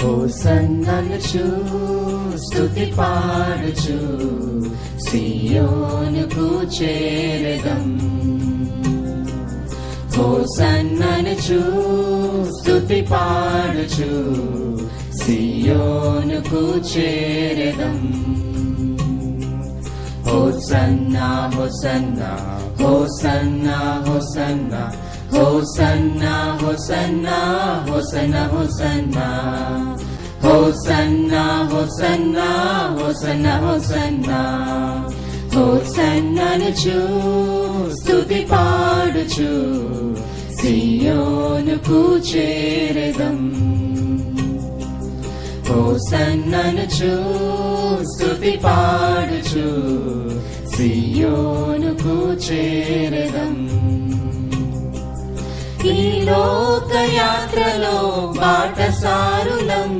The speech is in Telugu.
హోసన్ననుచు స్తుతి పాడుచు సియోనుకు చేరెదం. హోసన్ననుచు స్తుతి పాడుచు సియోనుకు చేరెదం. హోసన్నా హోసన్నా హోసన్నా హోసన్నా హోసన్నా హోసన్నా హోసన్నా హోసన్నా హోసన్నా హోసన్నా హోసన్నా హోసన్నా హోసన్ననుచు స్తుతి పాడుచు సియోనుకు చేరెదం. హోసన్ననుచు స్తుతి పాడుచు సియోనుకు చేరెదం. ఈ లోక యాత్రలో బాటసారులం